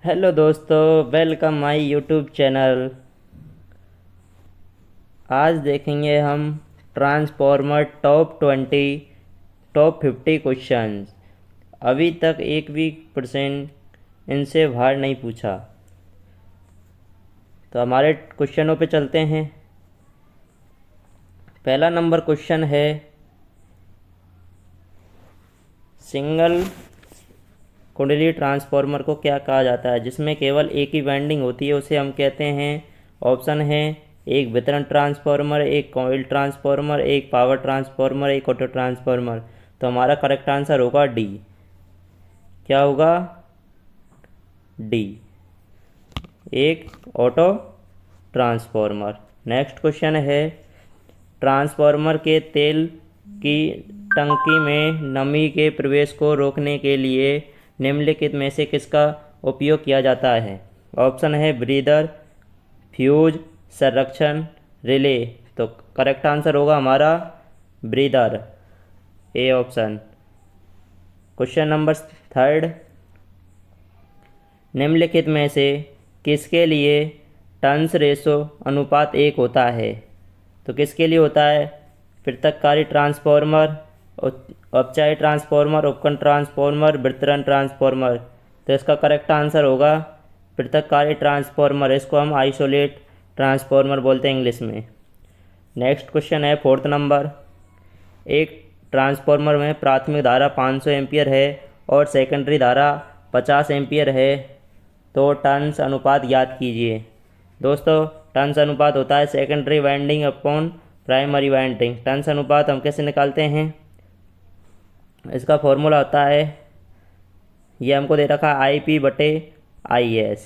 Hello दोस्तों, welcome my YouTube channel. आज देखेंगे हम ट्रांसफॉर्मर टॉप 50 क्वेश्चंस। अभी तक एक भी परसेंट इनसे बाहर नहीं पूछा। तो हमारे क्वेश्चनों पे चलते हैं। पहला नंबर क्वेश्चन है, सिंगल कुंडली ट्रांसफॉर्मर को क्या कहा जाता है जिसमें केवल एक ही वाइंडिंग होती है, उसे हम कहते हैं। ऑप्शन है, एक वितरण ट्रांसफॉर्मर, एक कॉइल ट्रांसफॉर्मर, एक पावर ट्रांसफॉर्मर, एक ऑटो ट्रांसफॉर्मर। तो हमारा करेक्ट आंसर होगा डी। क्या होगा? डी, एक ऑटो ट्रांसफॉर्मर। नेक्स्ट क्वेश्चन है, ट्रांसफॉर्मर के तेल की टंकी में नमी के प्रवेश को रोकने के लिए निम्नलिखित में से किसका उपयोग किया जाता है? ऑप्शन है ब्रीदर, फ्यूज, संरक्षण, रिले। तो करेक्ट आंसर होगा हमारा breather, A option. Question number third, निम्नलिखित में से किसके लिए टर्न्स रेशो अनुपात 1 होता है? तो किसके लिए होता है? पृथककारी ट्रांसफॉर्मर, अपचायी ट्रांसफॉर्मर, उपकरण ट्रांसफॉर्मर, वितरण ट्रांसफॉर्मर। तो इसका करेक्ट आंसर होगा पृथककारी ट्रांसफॉर्मर। इसको हम आइसोलेट ट्रांसफॉर्मर बोलते हैं इंग्लिश में। नेक्स्ट क्वेश्चन है फोर्थ नंबर, एक ट्रांसफॉर्मर में प्राथमिक धारा 500 एम्पियर है और सेकेंडरी धारा 50 एम्पियर है, तो टर्न्स अनुपात ज्ञात कीजिए। दोस्तों, टर्न्स अनुपात होता है secondary winding upon primary winding. Turns अनुपात हम कैसे निकालते हैं? इसका फॉर्मूला होता है, ये हमको दे रखा है IP/IS,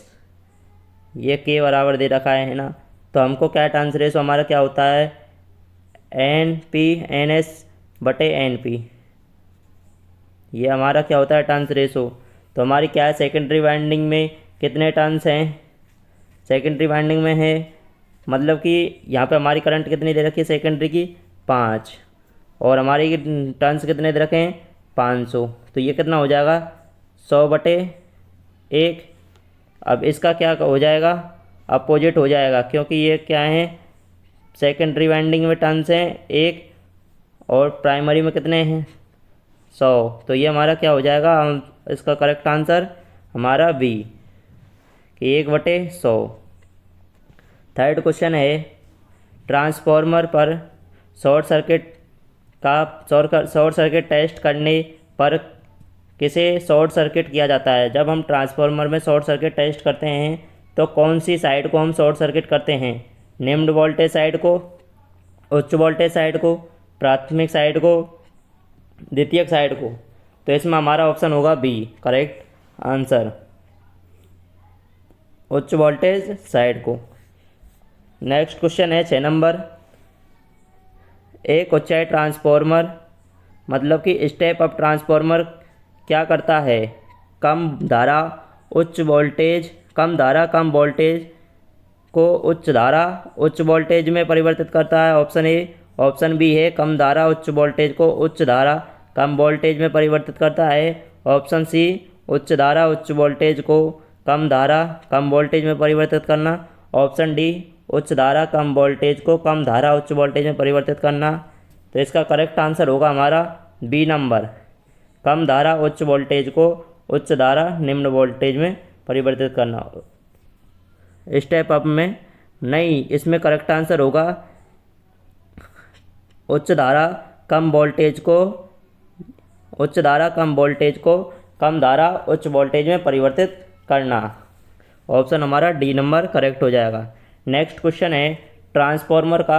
ये के बराबर दे रखा है ना। तो हमको क्या टर्न्स रेशो हमारा क्या होता है? NP/NS/NP। ये हमारा क्या होता है? Turns ratio. तो हमारी क्या है, सेकेंडरी वाइंडिंग में कितने टर्न्स हैं? सेकेंडरी वाइंडिंग में है, मतलब कि यहाँ पे हमारी करंट कितनी दे रखी है सेकेंडरी की? 5, और हमारी टर्न्स कितने दे रखे हैं? 500। तो ये कितना हो जाएगा? 100/1। अब इसका क्या हो जाएगा? अपोजिट हो जाएगा, क्योंकि ये क्या है, सेकेंडरी वाइंडिंग में टर्न्स हैं 1 और प्राइमरी में कितने हैं? 100। तो ये हमारा क्या हो जाएगा? इसका करेक्ट आंसर हमारा बी, कि 1/100। थर्ड क्वेश्चन है, ट्रांसफॉर्मर पर शॉर्ट सर्किट टेस्ट करने पर किसे शॉर्ट सर्किट किया जाता है? जब हम ट्रांसफॉर्मर में शॉर्ट सर्किट टेस्ट करते हैं तो कौन सी साइड को हम शॉर्ट सर्किट करते हैं? निम्न वोल्टेज साइड को, उच्च वोल्टेज साइड को, प्राथमिक साइड को, द्वितीयक साइड को। तो इसमें हमारा ऑप्शन होगा बी, करेक्ट आंसर, उच्च वोल्टेज साइड को। नेक्स्ट क्वेश्चन है 6 नंबर, एक उच्चाई ट्रांसफॉर्मर मतलब कि स्टेप अप ट्रांसफॉर्मर क्या करता है? कम धारा कम वोल्टेज को उच्च वोल्टेज में परिवर्तित करता है। ऑप्शन ए। ऑप्शन बी है, कम धारा उच्च वोल्टेज को उच्च धारा कम वोल्टेज में परिवर्तित करता है। ऑप्शन सी, उच्च धारा उच्च वोल्टेज को कम धारा कम वोल्टेज में परिवर्तित करना। ऑप्शन डी, उच्च धारा कम वोल्टेज को कम धारा उच्च वोल्टेज में परिवर्तित करना। तो इसका करेक्ट आंसर होगा हमारा बी नंबर, कम धारा उच्च वोल्टेज को उच्च धारा निम्न वोल्टेज में परिवर्तित करना। स्टेप अप में नहीं, इसमें करेक्ट आंसर होगा उच्च धारा कम वोल्टेज को कम धारा उच्च वोल्टेज में परिवर्तित करना। ऑप्शन हमारा डी नंबर करेक्ट हो जाएगा। नेक्स्ट क्वेश्चन है, ट्रांसफॉर्मर का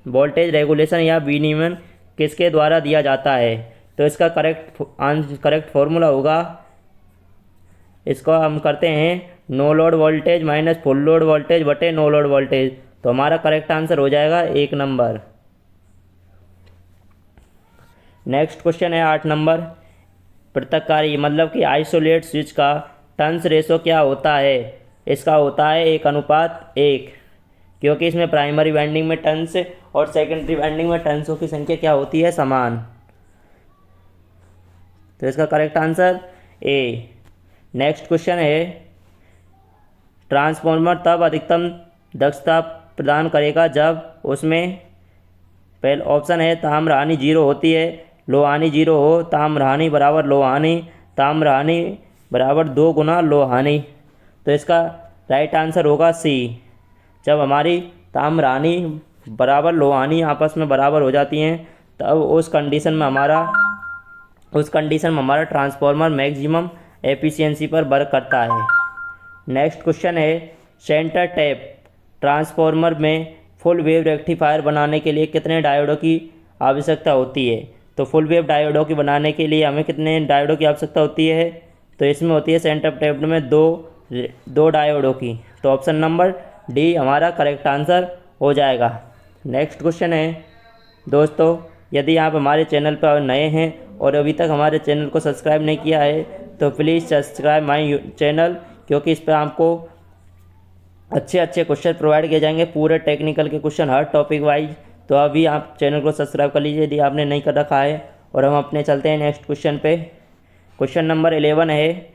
वोल्टेज रेगुलेशन या विनियमन किसके द्वारा दिया जाता है? तो इसका करेक्ट फॉर्मूला होगा, इसको हम करते हैं no load voltage minus full load voltage बटे नो लोड वोल्टेज। तो हमारा करेक्ट आंसर हो जाएगा 1 नंबर। नेक्स्ट क्वेश्चन है 8 नंबर, पृथककारी मतलब कि आइसोलेट स्विच का टर्न्स रेशो क्या होता है? इसका होता है 1:1, क्योंकि इसमें प्राइमरी वाइंडिंग में टर्न्स और सेकेंडरी वाइंडिंग में टर्न्सों की संख्या क्या होती है? समान। तो इसका correct answer A, next question है, ट्रांसफॉर्मर तब अधिकतम दक्षता प्रदान करेगा जब उसमें पहले ऑप्शन है ताम्र हानि 0 होती है, लोह हानि 0 हो, ताम्र हानि बराबर लोह हानि, ताम्र हानि बराबर 2 गुना लोह हानि। तो इसका राइट आंसर होगा सी। जब हमारी ताम्र हानि बराबर लोह हानि आपस में बराबर हो जाती हैं तब उस कंडीशन में हमारा ट्रांसफॉर्मर मैक्सिमम एफिशिएंसी पर वर्क करता है। नेक्स्ट क्वेश्चन है, सेंटर टैप ट्रांसफॉर्मर में फुल वेव रेक्टिफायर बनाने के लिए कितने डायोडों की आवश्यकता होती है? तो फुल वेव डायोडों की बनाने के लिए हमें कितने डायोडों की आवश्यकता होती है? तो इसमें होती है सेंटर टैप में दो डायोडों की। तो ऑप्शन नंबर डी हमारा करेक्ट आंसर हो जाएगा। नेक्स्ट क्वेश्चन है दोस्तों, यदि आप हमारे चैनल पर नए हैं और अभी तक हमारे चैनल को सब्सक्राइब नहीं किया है तो प्लीज़ सब्सक्राइब माय चैनल, क्योंकि इस पर आपको अच्छे क्वेश्चन प्रोवाइड किए जाएंगे, पूरे टेक्निकल के क्वेश्चन हर टॉपिक वाइज। तो अभी आप चैनल को सब्सक्राइब कर लीजिए यदि आपने नहीं कर रखा है। और हम अपने चलते हैं नेक्स्ट क्वेश्चन पे। क्वेश्चन नंबर 11 है,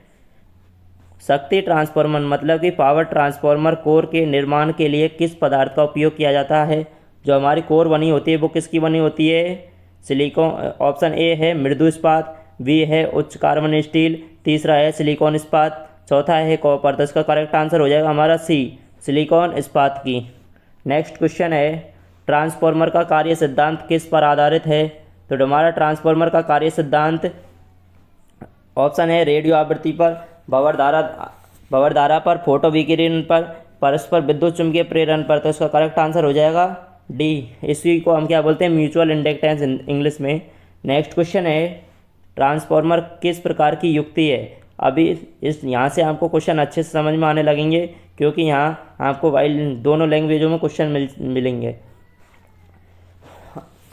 शक्ति ट्रांसफार्मर मतलब कि पावर ट्रांसफार्मर कोर के निर्माण के लिए किस पदार्थ का उपयोग किया जाता है? जो हमारी कोर बनी होती है वो किसकी बनी होती है? सिलिकॉन। ऑप्शन ए है मृदु इस्पात, बी है उच्च कार्बन स्टील, तीसरा है सिलिकॉन इस्पात, चौथा है कॉपर। तो इसका करेक्ट आंसर हो जाएगा हमारा सी, सिलिकॉन इस्पात की। नेक्स्ट क्वेश्चन है, ट्रांसफार्मर का कार्य सिद्धांत किस पर आधारित है? तो हमारा ट्रांसफार्मर का कार्य सिद्धांत ऑप्शन है रेडियो आवृत्ति पर, भंवर धारा पर, फोटो विकिरण पर, परस्पर विद्युत चुंबकीय प्रेरण पर। तो इसका करेक्ट आंसर हो जाएगा डी। इसी को हम क्या बोलते हैं? म्यूचुअल इंडक्टेंस इंग्लिश में। नेक्स्ट क्वेश्चन है, ट्रांसफार्मर किस प्रकार की युक्ति है? अभी यहाँ से आपको क्वेश्चन अच्छे से समझ में आने लगेंगे, क्योंकि यहाँ आपको दोनों लैंग्वेजों में क्वेश्चन मिलेंगे।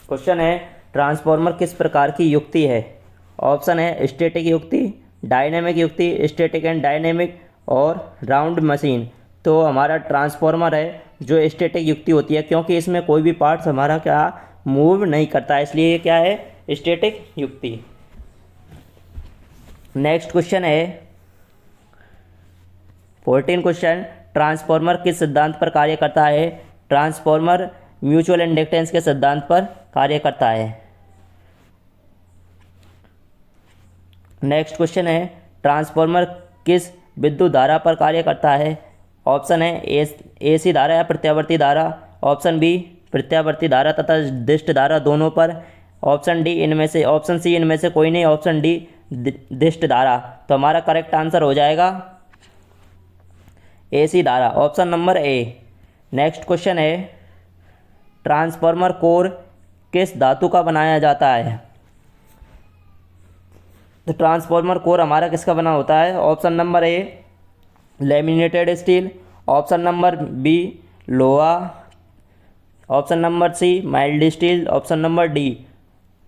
क्वेश्चन है, ट्रांसफार्मर किस प्रकार की युक्ति है? ऑप्शन है स्टैटिक युक्ति, डायनेमिक युक्ति, स्टैटिक एंड डायनेमिक और राउंड मशीन। तो हमारा ट्रांसफार्मर है जो स्टैटिक युक्ति होती है, क्योंकि इसमें कोई भी पार्ट्स हमारा क्या मूव नहीं करता है, इसलिए ये क्या है? स्टैटिक युक्ति। नेक्स्ट क्वेश्चन है 14 क्वेश्चन, ट्रांसफार्मर किस सिद्धांत पर कार्य करता है? ट्रांसफार्मर म्यूचुअल इंडक्टेंस के सिद्धांत पर कार्य करता है। नेक्स्ट क्वेश्चन है, ट्रांसफार्मर किस विद्युत धारा पर कार्य करता है? ऑप्शन है एसी धारा या प्रत्यावर्ती धारा, ऑप्शन बी प्रत्यावर्ती धारा तथा दिष्ट धारा दोनों पर, ऑप्शन सी इनमें से कोई नहीं, ऑप्शन डी दिष्ट धारा। तो हमारा करेक्ट आंसर हो जाएगा एसी धारा, ऑप्शन नंबर ए। नेक्स्ट क्वेश्चन है, ट्रांसफार्मर कोर किस धातु का बनाया जाता है? तो ट्रांसफार्मर कोर हमारा किसका बना होता है? Option number A laminated steel, option number B लोहा, option number C mild steel, option number D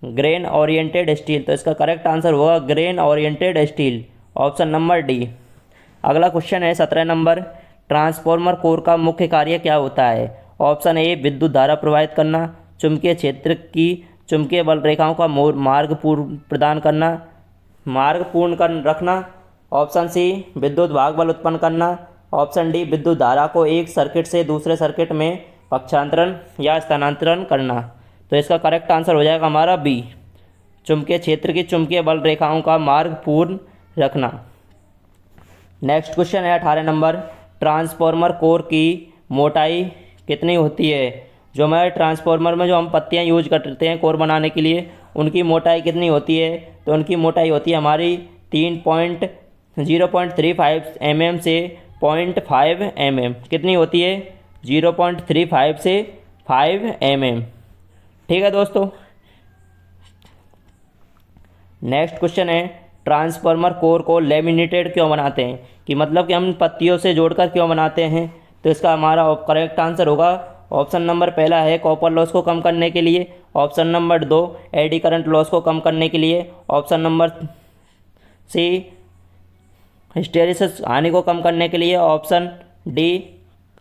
grain oriented steel. तो इसका करेक्ट आंसर होगा grain oriented steel, option number D. अगला क्वेश्चन है 17 नंबर, ट्रांसफार्मर कोर का मुख्य कार्य क्या होता है? ऑप्शन ए विद्युत धारा प्रवाहित करना, चुंबकीय क्षेत्र की चुंबकीय बल रेखाओं का मार्ग पूर्ण रखना, ऑप्शन सी विद्युत भाग बल उत्पन्न करना, ऑप्शन डी विद्युत धारा को एक सर्किट से दूसरे सर्किट में पक्षांतरण या स्थानांतरण करना। तो इसका करेक्ट आंसर हो जाएगा हमारा बी, चुंबकीय क्षेत्र की चुंबकीय बल रेखाओं का मार्ग पूर्ण रखना। नेक्स्ट क्वेश्चन है 18 नंबर, ट्रांसफार्मर कोर की मोटाई कितनी होती है? जो हमारे ट्रांसफार्मर में जो हम पत्तियां यूज करते हैं कोर बनाने के लिए, उनकी मोटाई कितनी होती है? तो उनकी मोटाई होती है हमारी 0.35 mm से 0.5 mm। कितनी होती है? 0.35 से 5 mm। ठीक है दोस्तों। नेक्स्ट क्वेश्चन है, ट्रांसफार्मर कोर को लैमिनेटेड क्यों बनाते हैं? कि मतलब कि हम पत्तियों से जोड़कर क्यों बनाते हैं? तो इसका हमारा करेक्ट आंसर होगा ऑप्शन नंबर पहला है कॉपर लॉस को कम करने के लिए, option number 2 AD current loss को कम करने के लिए, ऑप्शन नंबर सी हिस्टेरिसिस हानि को कम करने के लिए, ऑप्शन डी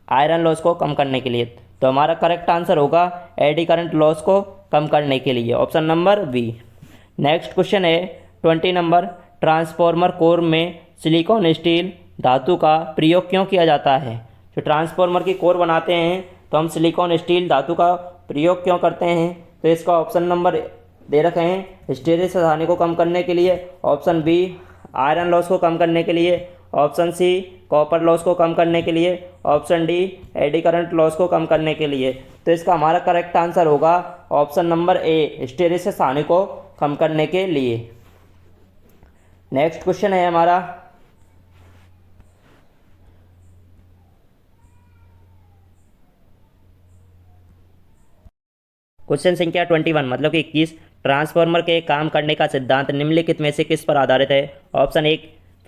आयरन लॉस को कम करने के लिए। तो हमारा करेक्ट आंसर होगा एडी करंट लॉस को कम करने के लिए, option number B. Next question है 20 नंबर, ट्रांसफार्मर कोर में सिलिकॉन स्टील धातु का प्रयोग क्यों किया जाता है? जो ट्रांसफार्मर की कोर बनाते हैं तो हम सिलिकॉन स्टील धातु का प्रयोग क्यों करते हैं? तो इसका ऑप्शन नंबर दे रखे हैं, हिस्टेरिसिस हानि को कम करने के लिए, ऑप्शन बी आयरन लॉस को कम करने के लिए, ऑप्शन सी कॉपर लॉस को कम करने के लिए, option D AD current loss को कम करने के लिए। तो इसका हमारा करेक्ट आंसर होगा ऑप्शन नंबर ए, हिस्टेरिसिस हानि को कम करने के लिए। नेक्स्ट क्वेश्चन है हमारा क्वेश्चन संख्या 21 मतलब कि 21, ट्रांसफार्मर के काम करने का सिद्धांत निम्नलिखित में से किस पर आधारित है? ऑप्शन ए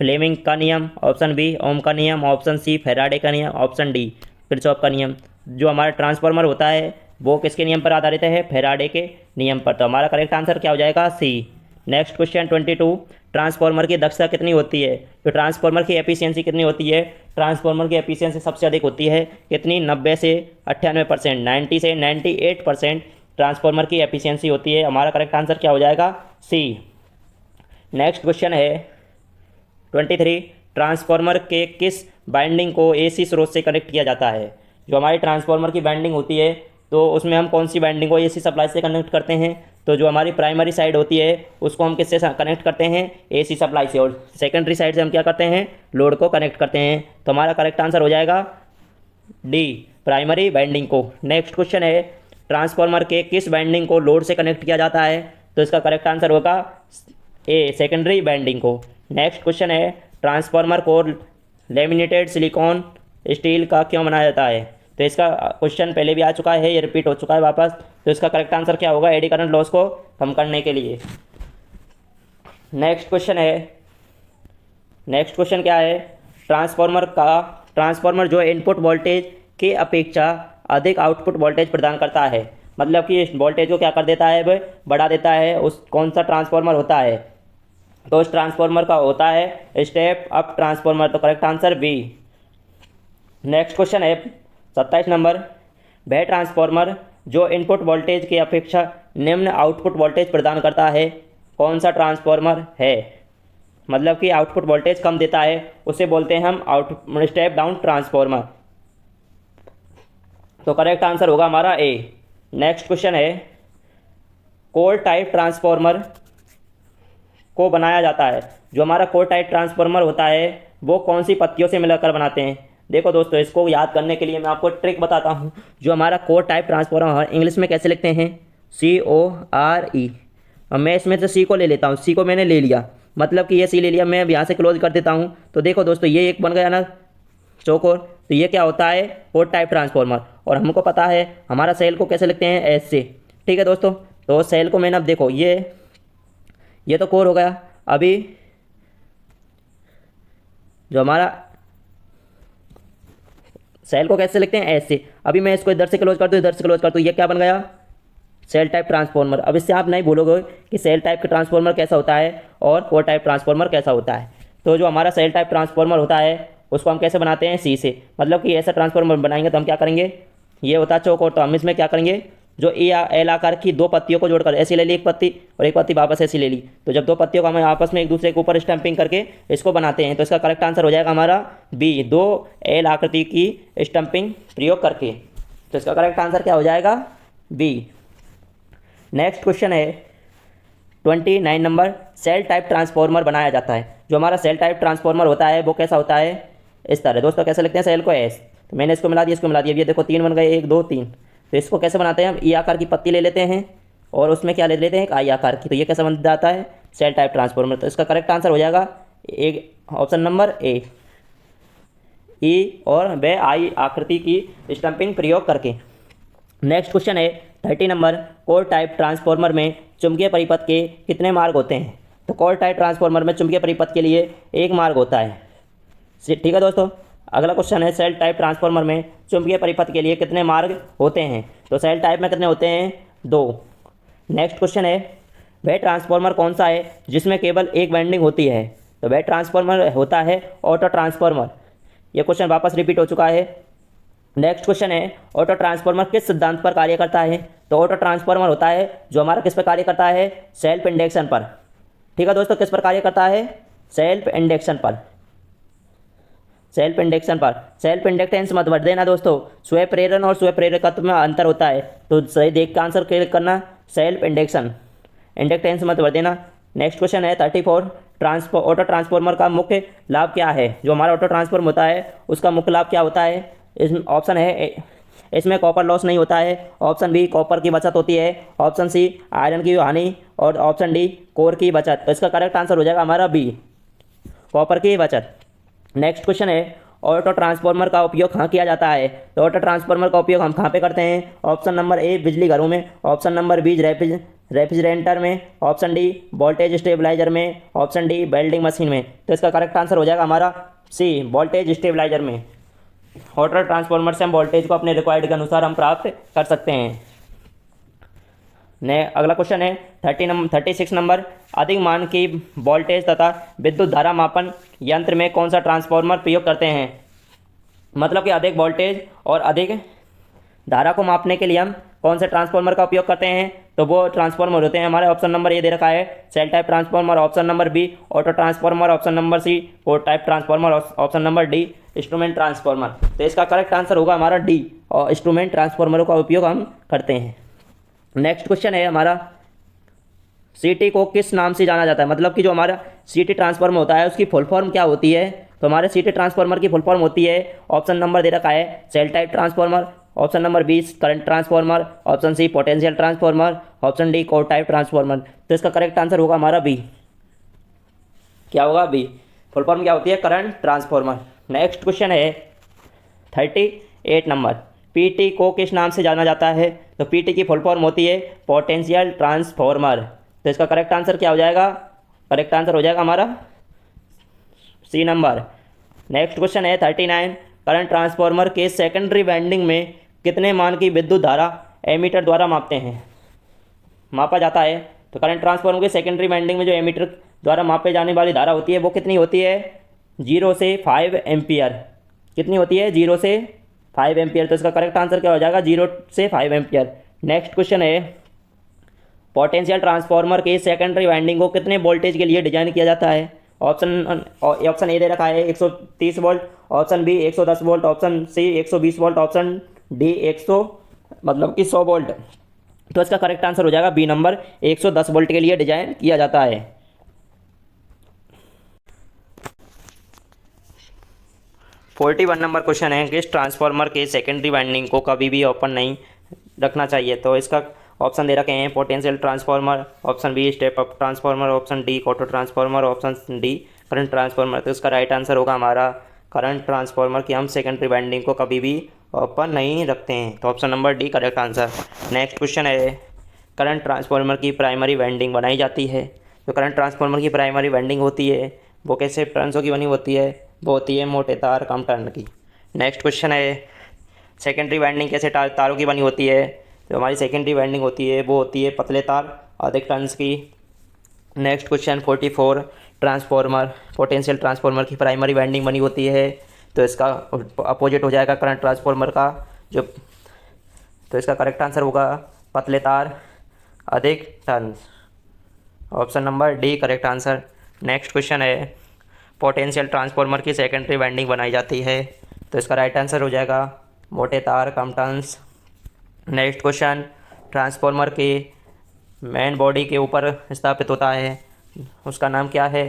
फ्लेमिंग का नियम, ऑप्शन बी ओम का नियम, ऑप्शन सी फैराडे का नियम, ऑप्शन डी किरचॉफ का नियम। जो हमारा ट्रांसफार्मर होता है वो किसके नियम पर आधारित है? फैराडे के नियम पर। तो हमारा करेक्ट आंसर क्या हो जाएगा? सी। नेक्स्ट क्वेश्चन 22, ट्रांसफार्मर की दक्षता कितनी होती है? तो ट्रांसफार्मर की एफिशिएंसी कितनी होती है? ट्रांसफार्मर की एफिशिएंसी सबसे अधिक होती है कितनी? 90 से 98%, 90 से 98% ट्रांसफार्मर की एफिशिएंसी होती है। हमारा करेक्ट आंसर क्या हो जाएगा? सी। नेक्स्ट क्वेश्चन है 23, ट्रांसफार्मर के किस बाइंडिंग को एसी स्रोत से कनेक्ट किया जाता है? जो हमारी ट्रांसफार्मर की बाइंडिंग होती है तो उसमें हम कौन सी बाइंडिंग को एसी सप्लाई से कनेक्ट करते हैं? तो जो हमारी प्राइमरी साइड होती है उसको हम किससे कनेक्ट करते हैं? एसी सप्लाई से। और सेकेंडरी साइड से हम क्या करते हैं? लोड को कनेक्ट करते हैं। तो हमारा करेक्ट आंसर हो जाएगा डी, प्राइमरी बाइंडिंग को। नेक्स्ट क्वेश्चन है ट्रांसफार्मर के किस बाइंडिंग को लोड से कनेक्ट किया जाता है? तो इसका करेक्ट आंसर होगा ए, सेकेंडरी बाइंडिंग को। नेक्स्ट क्वेश्चन है ट्रांसफार्मर को लेमिनेटेड सिलिकॉन स्टील का क्यों बनाया जाता है? तो इसका क्वेश्चन पहले भी आ चुका है, ये रिपीट हो चुका है वापस। तो इसका करेक्ट आंसर क्या होगा? एडी करंट लॉस को कम करने के लिए। नेक्स्ट क्वेश्चन क्या है? ट्रांसफार्मर जो इनपुट वोल्टेज के अपेक्षा अधिक आउटपुट वोल्टेज प्रदान करता है, मतलब कि इस वोल्टेज को क्या कर देता है? वह बढ़ा देता है। उस कौन सा ट्रांसफार्मर होता है? तो उस ट्रांसफार्मर का होता है स्टेप अप ट्रांसफार्मर। तो correct answer B. Next question है 27 नंबर, वह ट्रांसफार्मर जो इनपुट वोल्टेज की अपेक्षा निम्न आउटपुट वोल्टेज प्रदान करता है कौन सा ट्रांसफार्मर है? मतलब कि आउटपुट वोल्टेज कम देता है, उसे बोलते हैं हम स्टेप डाउन ट्रांसफार्मर। तो करेक्ट आंसर होगा हमारा ए। नेक्स्ट क्वेश्चन है कोर टाइप ट्रांसफार्मर को बनाया जाता है। जो हमारा कोर टाइप ट्रांसफार्मर होता है वो कौन सी पत्तियों से मिलाकर बनाते हैं? देखो दोस्तों, इसको याद करने के लिए मैं आपको ट्रिक बताता हूँ। जो हमारा कोर टाइप ट्रांसफार्मर इंग्लिश में कैसे लिखते हैं? CORE। और मैं इसमें से सी को ले लेता हूँ, सी को मैंने ले लिया, मतलब कि ये सी ले लिया। मैं अब यहाँ से क्लोज कर देता हूँ। तो देखो दोस्तों, ये एक बन गया ना चौकोर। तो ये क्या होता है? Core type transformer. और हमको पता है हमारा सेल को कैसे लिखते हैं? एस से। ठीक है दोस्तों, तो सेल को मैंने अब देखो ये तो कोर हो गया। अभी जो हमारा सेल को कैसे लिखते हैं? एस से। अभी मैं इसको इधर से क्लोज कर दूँ, इधर से क्लोज कर दूँ, ये क्या बन गया? Shell type transformer. अब इससे आप नहीं बोलोगे कि सेल टाइप का ट्रांसफार्मर कैसा होता है और कोर टाइप ट्रांसफार्मर कैसा होता है। तो जो हमारा सेल टाइप ट्रांसफार्मर होता है उसको हम कैसे बनाते हैं? सी से। मतलब कि ऐसा ट्रांसफार्मर बनाएंगे तो हम क्या करेंगे? ये होता है चौकोर, तो हम इसमें क्या करेंगे? जो एल आकार की दो पत्तियों को जोड़कर ऐसी ले ली एक पत्ती, और एक पत्ती वापस ऐसी ले ली। तो जब दो पत्तियों को हम आपस में एक दूसरे के ऊपर स्टैंपिंग करके इसको बनाते हैं तो इसका करेक्ट आंसर हो जाएगा हमारा बी, दो एल आकृति की स्टैंपिंग प्रयोग करके। तो इसका करेक्ट आंसर क्या हो जाएगा? बी। नेक्स्ट क्वेश्चन है 29 नंबर, सेल टाइप ट्रांसफार्मर बनाया जाता है। जो हमारा सेल टाइप ट्रांसफार्मर होता है वो कैसा होता है? इस तरह। दोस्तों कैसे लिखते हैं सेल को? एस। तो मैंने इसको मिला दिया, इसको मिला दिया, ये देखो 3 बन गए, 1 2 3। तो इसको कैसे बनाते हैं? हम ई आकार की पत्ती ले लेते हैं और उसमें क्या ले लेते हैं? एक आई आकार की। तो ये कैसे बन जाता है? Shell type transformer. तो इसका करेक्ट आंसर हो जाएगा एक ऑप्शन नंबर ए, ई और वे आई आकृति की स्टम्पिंग प्रयोग करके। नेक्स्ट क्वेश्चन है 30 नंबर, कोर टाइप ट्रांसफार्मर में चुंबकीय परिपथ के कितने मार्ग होते हैं? तो कोर टाइप ट्रांसफार्मर में चुंबकीय परिपथ के लिए एक मार्ग होता है। ठीक है दोस्तों, अगला क्वेश्चन है सेल टाइप ट्रांसफार्मर में चुंबकीय परिपथ के लिए कितने मार्ग होते हैं? तो सेल टाइप में कितने होते हैं? 2। नेक्स्ट क्वेश्चन है वह ट्रांसफार्मर कौन सा है जिसमें केवल एक वाइंडिंग होती है? तो वह ट्रांसफार्मर होता है ऑटो ट्रांसफार्मर। यह क्वेश्चन वापस रिपीट हो चुका है। नेक्स्ट क्वेश्चन है ऑटो ट्रांसफार्मर किस सिद्धांत पर कार्य करता है? तो ऑटो ट्रांसफार्मर होता है जो हमारा किस पर कार्य करता है? सेल्फ इंडक्शन पर। ठीक है दोस्तों, किस पर कार्य करता है? सेल्फ इंडक्शन पर। सेल्फ इंडक्शन पर। सेल्फ इंडक्टेंस मत भर देना दोस्तों, स्वयं प्रेरण और स्वयं प्रेरकत्व में अंतर होता है, तो सही देख के आंसर क्लिक करना, सेल्फ इंडक्शन, इंडक्टेंस मत भर देना। नेक्स्ट क्वेश्चन है 34, ऑटो ट्रांसफॉर्मर का मुख्य लाभ क्या है। जो हमारा ऑटो ट्रांसफॉर्मर होता है उसका मुख्य लाभ क्या होता है। इसमें ऑप्शन है, इसमें कॉपर लॉस नहीं होता है, ऑप्शन बी क्ॉपर की बचत होती है, ऑप्शन सी आयरन की हानि, और ऑप्शन डी कोर की बचत। तो इसका करेक्ट आंसर हो जाएगा हमारा बी, कॉपर की बचत। नेक्स्ट क्वेश्चन है ऑटो ट्रांसफार्मर का उपयोग कहाँ किया जाता है। तो ऑटो ट्रांसफार्मर का उपयोग हम कहाँ पे करते हैं। ऑप्शन नंबर ए बिजली घरों में, ऑप्शन नंबर बी रेफ्रिजरेटर में, ऑप्शन डी वोल्टेज स्टेबलाइजर में, ऑप्शन डी वेल्डिंग मशीन में। तो इसका करेक्ट आंसर हो जाएगा हमारा सी, वोल्टेज स्टेबलाइजर में। ऑटो ट्रांसफार्मर से हम वोल्टेज को अपने रिक्वायर्ड के अनुसार हम प्राप्त कर सकते हैं। अगला क्वेश्चन है 36 नंबर, अधिक मान की वोल्टेज तथा विद्युत धारा मापन यंत्र में कौन सा ट्रांसफार्मर प्रयोग करते हैं। मतलब कि अधिक वोल्टेज और अधिक धारा को मापने के लिए हम कौन से ट्रांसफार्मर का उपयोग करते हैं। तो वो ट्रांसफार्मर होते हैं हमारे, ऑप्शन नंबर ए दे रखा है shell type transformer, option number B auto transformer, option number C core type transformer, option number D instrument transformer. तो इसका करेक्ट आंसर होगा हमारा डी, और इंस्ट्रूमेंट ट्रांसफार्मरों का उपयोग हम करते हैं। नेक्स्ट क्वेश्चन है हमारा, सीटी को किस नाम से जाना जाता है। मतलब कि जो हमारा सीटी ट्रांसफार्मर होता है उसकी फुल फॉर्म क्या होती है। तो हमारे सीटी ट्रांसफार्मर की फुल फॉर्म होती है, ऑप्शन नंबर दे रखा है shell type transformer, option number B current transformer, option C potential transformer, option D core type transformer. तो इसका करेक्ट आंसर होगा हमारा बी, क्या होगा बी, फुल फॉर्म क्या होती है, करंट ट्रांसफार्मर। नेक्स्ट क्वेश्चन है 38 नंबर, पीटी को किस नाम से जाना जाता है। तो पीटी की फुल फॉर्म होती है पोटेंशियल ट्रांसफार्मर। तो इसका करेक्ट आंसर क्या हो जाएगा, करेक्ट आंसर हो जाएगा हमारा सी नंबर। नेक्स्ट क्वेश्चन है 39, करंट ट्रांसफार्मर के सेकेंडरी वाइंडिंग में कितने मान की विद्युत धारा एमीटर द्वारा मापा जाता है। तो करंट ट्रांसफार्मर के सेकेंडरी वाइंडिंग में जो एमीटर द्वारा मापे जाने वाली धारा होती है वो कितनी होती है, 0 से 5 एम्पियर। कितनी होती है, 0 से 5 एम्पियर। तो इसका करेक्ट आंसर क्या हो जाएगा, 0 से 5 एम्पियर। नेक्स्ट क्वेश्चन है, पोटेंशियल ट्रांसफार्मर के सेकेंडरी वाइंडिंग को कितने वोल्टेज के लिए डिजाइन किया जाता है। ऑप्शन ए दे रखा है 130 volt, option B 110 volt, option C 120 volt, option D 100 volt. तो इसका करेक्ट आंसर हो जाएगा बी नंबर, 110 वोल्ट के लिए डिजाइन किया जाता है। 41 नंबर क्वेश्चन है, किस ट्रांसफार्मर के सेकेंडरी वाइंडिंग को कभी भी ओपन नहीं रखना चाहिए। तो इसका ऑप्शन दे रखे हैं potential transformer, option B step up transformer, option D auto transformer, option D current transformer. तो इसका राइट आंसर होगा हमारा करंट ट्रांसफार्मर की हम सेकेंडरी वाइंडिंग को कभी भी ओपन नहीं रखते हैं। तो option number D correct answer. Next question है, करंट ट्रांसफार्मर की प्राइमरी वाइंडिंग बनाई जाती है। तो करंट ट्रांसफार्मर की प्राइमरी वाइंडिंग होती है वो कैसे टर्न्सों की बनी होती है, वो होती है मोटे तार कम टर्न की। नेक्स्ट क्वेश्चन है, सेकेंडरी वाइंडिंग कैसे तारों की बनी होती है। तो हमारी सेकेंडरी वाइंडिंग होती है वो होती है पतले तार अधिक टर्न्स की। Next question 44, transformer potential transformer की प्राइमरी वाइंडिंग बनी होती है। तो इसका अपोजिट हो जाएगा करंट ट्रांसफार्मर का जो, तो इसका करेक्ट आंसर होगा पतले तार अधिक turns, option number D correct answer. Next question है, पोटेंशियल ट्रांसफार्मर की सेकेंडरी वाइंडिंग बनाई जाती है। तो इसका राइट आंसर हो जाएगा मोटे तार कम टर्न्स। नेक्स्ट क्वेश्चन, ट्रांसफार्मर के मेन बॉडी के ऊपर स्थापित होता है उसका नाम क्या है।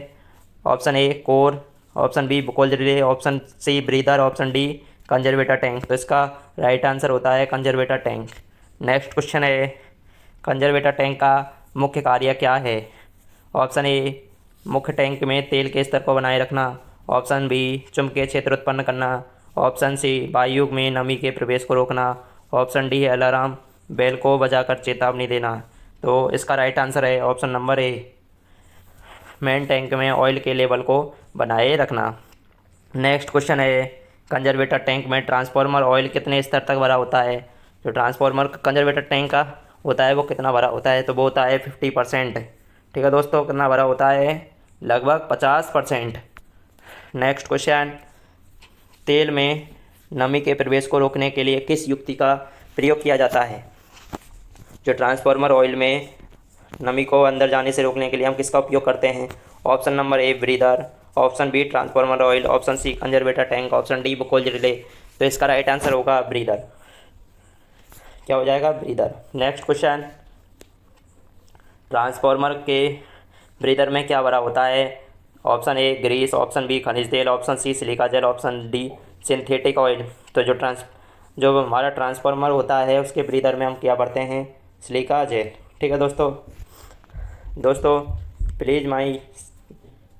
Option A core, option B Buchholz relay, option C breather, option D conservator tank. तो इसका राइट आंसर होता है कंजर्वेटर टैंक। नेक्स्ट क्वेश्चन है, कंजर्वेटर टैंक का मुख्य कार्य क्या है। ऑप्शन ए मुख्य टैंक में तेल के स्तर को बनाए रखना, ऑप्शन बी चुंबकीय क्षेत्र उत्पन्न करना, ऑप्शन सी वायु में नमी के प्रवेश को रोकना, ऑप्शन डी अलार्म बेल को बजाकर चेतावनी देना। तो इसका राइट आंसर है ऑप्शन नंबर ए, मेन टैंक में ऑयल के लेवल को बनाए रखना। नेक्स्ट क्वेश्चन है, कंजर्वेटर टैंक में ट्रांसफार्मर ऑयल कितने स्तर तक भरा होता है। जो ट्रांसफार्मर कंजर्वेटर टैंक का होता है वो कितना भरा होता है। तो वो होता है 50%। ठीक है दोस्तों, कितना भरा होता है, लगभग 50%। नेक्स्ट क्वेश्चन, तेल में नमी के प्रवेश को रोकने के लिए किस युक्ति का प्रयोग किया जाता है। जो ट्रांसफार्मर ऑयल में नमी को अंदर जाने से रोकने के लिए हम किसका उपयोग करते हैं। Option number A breather, option B transformer oil, option C conservator tank, option D Buchholz relay. तो इसका राइट आंसर होगा ब्रीदर। क्या हो जाएगा? ब्रीदर। नेक्स्ट क्वेश्चन, ट्रांसफार्मर के ब्रीदर में क्या भरा होता है? Option A grease, option B खनिज तेल, option C silica gel, option D synthetic oil. तो जो हमारा ट्रांसफार्मर होता है उसके ब्रीदर में हम क्या भरते हैं? Silica gel. ठीक है दोस्तों please my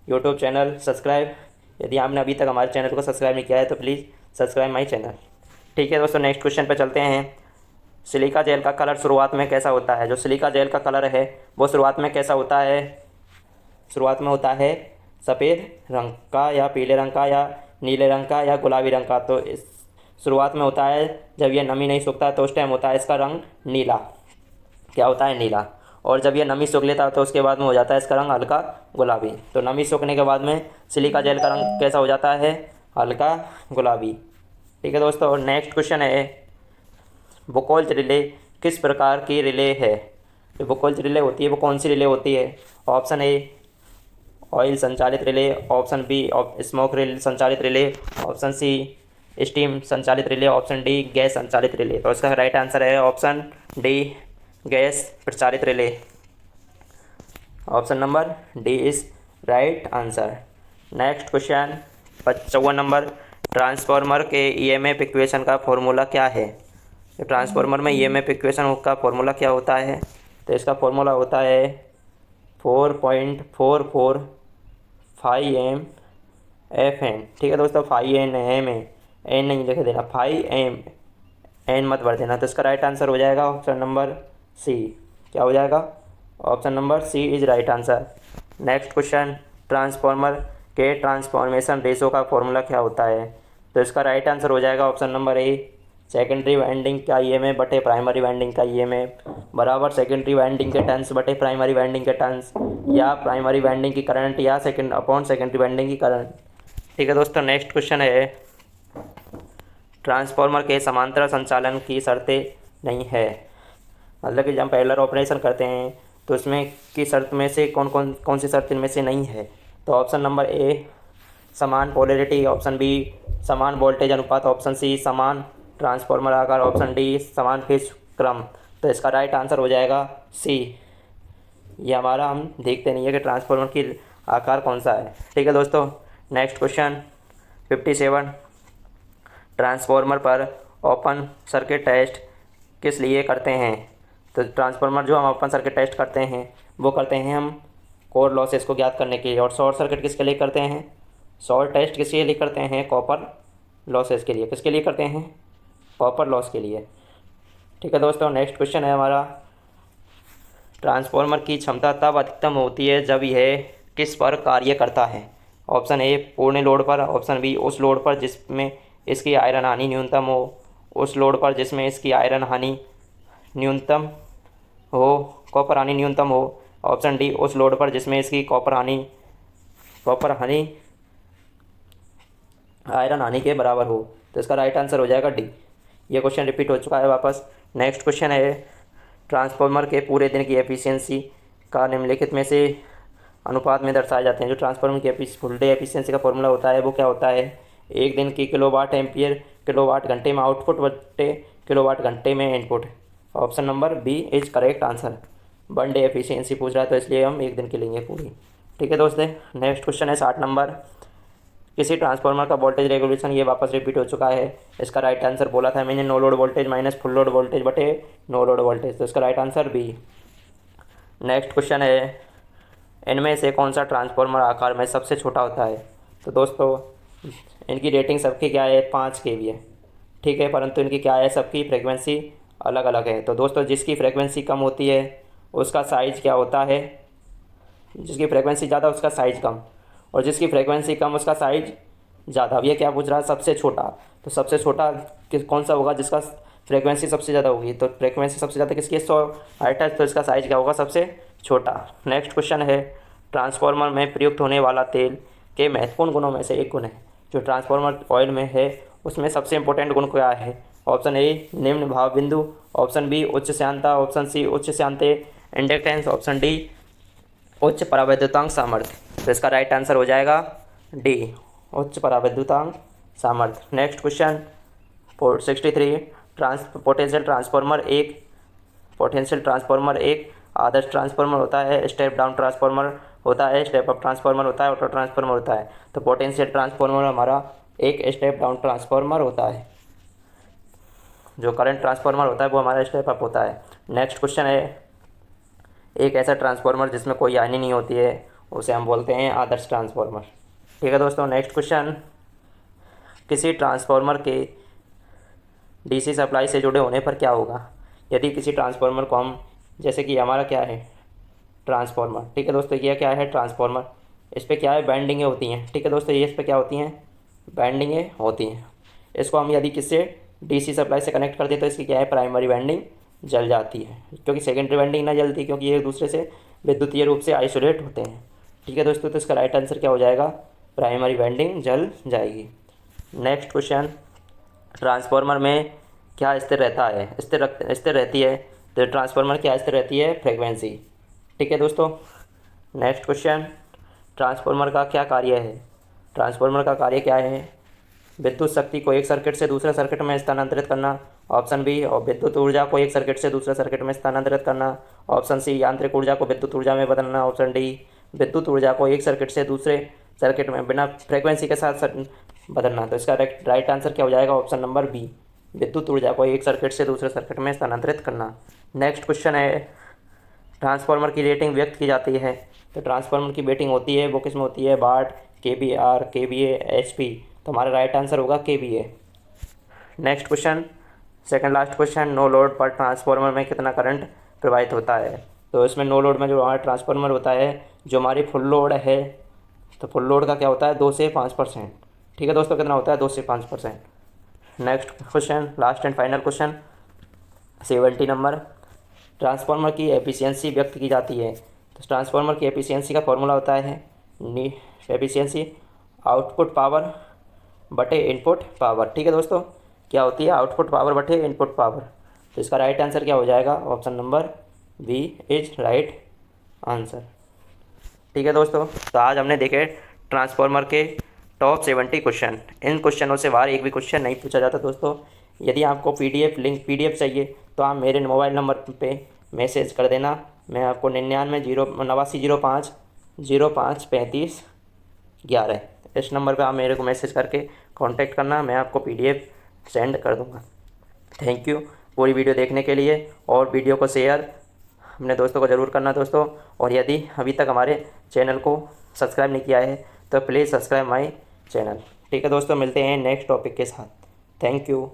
YouTube channel subscribe. यदि आपने अभी तक हमारे चैनल को सब्सक्राइब नहीं किया है तो प्लीज़ सब्सक्राइब माई चैनल। ठीक है दोस्तों, नेक्स्ट क्वेश्चन पे चलते हैं। सिलिका जेल का कलर शुरुआत में कैसा होता है? जो सिलिका जेल का कलर है वो शुरुआत में कैसा होता है? शुरुआत में होता है सफ़ेद रंग का या पीले रंग का या नीले रंग का या गुलाबी रंग का। तो इस शुरुआत में होता है जब ये नमी नहीं सूखता तो उस टाइम होता है इसका रंग नीला। क्या होता है? नीला। और जब ये नमी सूख लेता है तो उसके बाद में हो जाता है इसका रंग हल्का गुलाबी। तो नमी सूखने के बाद में सिलिका जेल का रंग कैसा हो जाता है? हल्का गुलाबी। ठीक है दोस्तों, और नेक्स्ट क्वेश्चन है, बुकोल्ज रिले किस प्रकार की रिले है? जो बुकोल्ज रिले होती है वो कौन सी रिले होती है? ऑप्शन ए ऑयल संचालित relay, option B smoke relay संचालित रिले, ऑप्शन सी स्टीम संचालित रिले, ऑप्शन डी गैस संचालित रिले। तो इसका राइट आंसर है ऑप्शन डी गैस प्रचालित relay. Option number D is right answer. Next question 54 number, transformer के EMF equation का formula क्या है? तो ट्रांसफार्मर में ईएमएफ इक्वेशन का फॉर्मूला क्या होता है? तो इसका फॉर्मूला होता है 4.44 FN। ठीक है दोस्तों, 5 एन नहीं लिख देना, 5 एन मत भर देना। तो इसका राइट आंसर हो जाएगा ऑप्शन नंबर सी। क्या हो जाएगा? Option number C is right answer. Next question, transformer के ट्रांसफॉर्मेशन रेशो का फॉर्मूला क्या होता है? तो इसका राइट आंसर हो जाएगा option number A, secondary winding का ईएमएफ बटे प्राइमरी वाइंडिंग का ईएमएफ बराबर सेकेंडरी वाइंडिंग के टर्न्स बटे प्राइमरी वाइंडिंग के टर्न्स, या प्राइमरी वाइंडिंग की करंट या सेकेंडरी वाइंडिंग की करंट। ठीक है दोस्तों, नेक्स्ट क्वेश्चन है, ट्रांसफार्मर के समांतर संचालन की शर्तें नहीं है। मतलब कि जब हम पैरेलल ऑपरेशन करते हैं तो उसमें की शर्त में से कौन सी शर्त इनमें से नहीं है? तो ऑप्शन नंबर ए समान पोलैरिटी, ऑप्शन बी समान वोल्टेज अनुपात, ऑप्शन सी समान ट्रांसफार्मर आकार, ऑप्शन डी समान फेज क्रम। तो इसका राइट आंसर हो जाएगा सी। ये हमारा हम देखते नहीं है कि ट्रांसफार्मर की आकार कौन सा है। ठीक है दोस्तों, नेक्स्ट क्वेश्चन 57, ट्रांसफार्मर पर ओपन सर्किट टेस्ट किस लिए करते हैं? तो ट्रांसफार्मर जो हम ओपन सर्किट टेस्ट करते हैं वो करते हैं हम कोर लॉसेस को ज्ञात करने के लिए। और शॉर्ट सर्किट किसके लिए करते हैं? शॉर्ट टेस्ट किसके लिए करते हैं? कॉपर लॉसेस के लिए। किसके लिए करते हैं? कॉपर लॉस के लिए। ठीक है दोस्तों, नेक्स्ट क्वेश्चन है हमारा, ट्रांसफार्मर की क्षमता तब अधिकतम होती है जब यह किस पर कार्य करता है? ऑप्शन ए पूर्ण लोड पर, ऑप्शन बी उस लोड पर जिसमें इसकी आयरन हानि न्यूनतम हो, उस लोड पर जिसमें इसकी आयरन हानि न्यूनतम हो, कॉपर हानि न्यूनतम हो, ऑप्शन डी उस लोड पर जिसमें इसकी कॉपर हानि आयरन हानि के बराबर हो। तो इसका राइट आंसर हो जाएगा डी। ये क्वेश्चन रिपीट हो चुका है वापस। नेक्स्ट क्वेश्चन है, ट्रांसफार्मर के पूरे दिन की एफिशिएंसी का निम्नलिखित में से अनुपात में दर्शाए जाते हैं। जो ट्रांसफार्मर की फुल डे एफिशिएंसी का फॉर्मूला होता है वो क्या होता है? एक दिन की किलोवाट एम्पियर किलोवाट घंटे में आउटपुट बटे किलोवाट घंटे में input. Option number B is correct answer. 1 day efficiency पूछ रहा है तो इसलिए हम एक दिन की लेंगे पूरी। ठीक है दोस्तों, नेक्स्ट क्वेश्चन है 60 नंबर, किसी ट्रांसफार्मर का वोल्टेज रेगुलेशन, ये वापस रिपीट हो चुका है। इसका राइट आंसर बोला था मैंने, no load voltage minus full load voltage बटे नो लोड वोल्टेज। तो इसका right answer B. Next question है, इनमें से कौन सा ट्रांसफार्मर आकार में सबसे छोटा होता है? तो दोस्तों इनकी रेटिंग सबकी क्या है? 5 kVA। ठीक है, परंतु इनकी क्या है? सबकी फ्रिक्वेंसी अलग अलग है। तो दोस्तों जिसकी फ्रिक्वेंसी कम होती है उसका साइज़ क्या होता है? जिसकी फ्रिक्वेंसी ज़्यादा उसका साइज़ कम, और जिसकी फ्रिक्वेंसी कम उसका साइज़ ज़्यादा। अब ये क्या पूछ रहा है? सबसे छोटा। तो सबसे छोटा कौन सा होगा? जिसका फ्रिक्वेंसी सबसे ज़्यादा होगी। तो फ्रिक्वेंसी सबसे ज़्यादा किसकी? 100 हर्ट्ज। तो इसका साइज़ क्या होगा? सबसे छोटा। नेक्स्ट क्वेश्चन है, ट्रांसफार्मर में प्रयुक्त होने वाला तेल के महत्वपूर्ण गुणों में से एक गुण है। जो ट्रांसफार्मर ऑयल में है उसमें सबसे इंपॉर्टेंट गुण क्या है? ऑप्शन ए निम्न भाव बिंदु, ऑप्शन बी उच्च श्यानता, ऑप्शन सी उच्च श्यानते इंडक्टेंस, ऑप्शन डी उच्च परावैद्युतांक सामर्थ्य। तो इसका राइट आंसर हो जाएगा डी उच्च पराविद्युतांक सामर्थ्य। नेक्स्ट क्वेश्चन 63 पोटेंशियल ट्रांसफार्मर एक आदर्श ट्रांसफार्मर होता है, स्टेप डाउन ट्रांसफार्मर होता है, स्टेप अप ट्रांसफार्मर होता है, ऑटो ट्रांसफार्मर होता है। तो पोटेंशियल ट्रांसफार्मर हमारा एक स्टेप डाउन ट्रांसफार्मर होता है, जो करंट ट्रांसफार्मर होता है वो हमारा स्टेप अप होता है। नेक्स्ट क्वेश्चन है एक ऐसा ट्रांसफार्मर जिसमें कोई हानि नहीं होती है, उसे हम बोलते हैं आदर्श ट्रांसफार्मर। ठीक है दोस्तों, नेक्स्ट क्वेश्चन किसी ट्रांसफार्मर के डीसी सप्लाई से जुड़े होने पर क्या होगा। यदि किसी ट्रांसफार्मर को हम, जैसे कि हमारा क्या है ट्रांसफार्मर, ठीक है दोस्तों, ये क्या है ट्रांसफार्मर, इस पर क्या है बैंडिंगें होती हैं। ठीक है दोस्तों, ये इस पर क्या होती हैं बैंडिंगें होती हैं। इसको हम यदि किससे डीसी सप्लाई से कनेक्ट कर दें तो इसकी क्या है प्राइमरी वाइंडिंग जल जाती है, क्योंकि सेकेंडरी वाइंडिंग ना जलती, क्योंकि ये एक दूसरे से विद्युतीय रूप से आइसोलेट होते हैं। ठीक है दोस्तों, तो इसका राइट आंसर क्या हो जाएगा, प्राइमरी वाइंडिंग जल जाएगी। नेक्स्ट क्वेश्चन ट्रांसफार्मर में क्या स्थिर रहता है, स्थिर रहती है, तो ट्रांसफार्मर क्या स्थिर रहती है फ्रीक्वेंसी। ठीक है दोस्तों, नेक्स्ट क्वेश्चन ट्रांसफार्मर का क्या कार्य है। ट्रांसफार्मर का कार्य क्या है, विद्युत शक्ति को एक सर्किट से दूसरे सर्किट में स्थानांतरित करना, ऑप्शन बी, और विद्युत ऊर्जा को एक सर्किट से दूसरे सर्किट में स्थानांतरित करना, ऑप्शन सी, यांत्रिक ऊर्जा को विद्युत ऊर्जा में बदलना, ऑप्शन डी, विद्युत ऊर्जा को एक सर्किट से दूसरे सर्किट में बिना फ्रीक्वेंसी के साथ बदलना। तो इसका राइट आंसर क्या हो जाएगा, ऑप्शन नंबर बी, विद्युत ऊर्जा को एक सर्किट से दूसरे सर्किट में स्थानांतरित करना। नेक्स्ट क्वेश्चन है ट्रांसफार्मर की रेटिंग व्यक्त की जाती है। तो ट्रांसफार्मर की रेटिंग होती है वो किस में होती है, वाट, kVAr, kVA, HP। तो हमारा राइट आंसर होगा kVA। Next question second last question, no load पर ट्रांसफार्मर में कितना करंट प्रवाहित होता है। तो इसमें नो लोड में जो हमारा ट्रांसफार्मर होता है, जो हमारी फुल लोड है, तो फुल लोड का क्या होता है 2 से 5%। ठीक है दोस्तों, कितना होता है 2 से 5%। Next question last and final question 70 number, transformer की एफिशिएंसी व्यक्त की जाती है। तो ट्रांसफार्मर की एफिशिएंसी का फॉर्मूला होता है एफिशिएंसी आउटपुट पावर बटे इनपुट पावर। ठीक है दोस्तों, क्या होती है आउटपुट पावर बटे इनपुट पावर। तो इसका राइट आंसर क्या हो जाएगा, option number B is right answer. ठीक है दोस्तों, तो आज हमने देखे ट्रांसफार्मर के टॉप 70 क्वेश्चन। इन क्वेश्चनों से बाहर एक भी क्वेश्चन नहीं पूछा जाता दोस्तों। यदि आपको पीडीएफ चाहिए तो आप मेरे मोबाइल नंबर पे मैसेज कर देना। मैं आपको 8905 इस नंबर पे आप मेरे को मैसेज करके कांटेक्ट करना, मैं आपको पीडीएफ सेंड कर दूँगा। थैंक यू पूरी वीडियो देखने के लिए, और वीडियो को शेयर अपने दोस्तों को ज़रूर करना दोस्तों। और यदि अभी तक हमारे चैनल को सब्सक्राइब नहीं किया है तो प्लीज़ सब्सक्राइब माई चैनल। ठीक है दोस्तों, मिलते हैं नेक्स्ट टॉपिक के साथ। Thank you.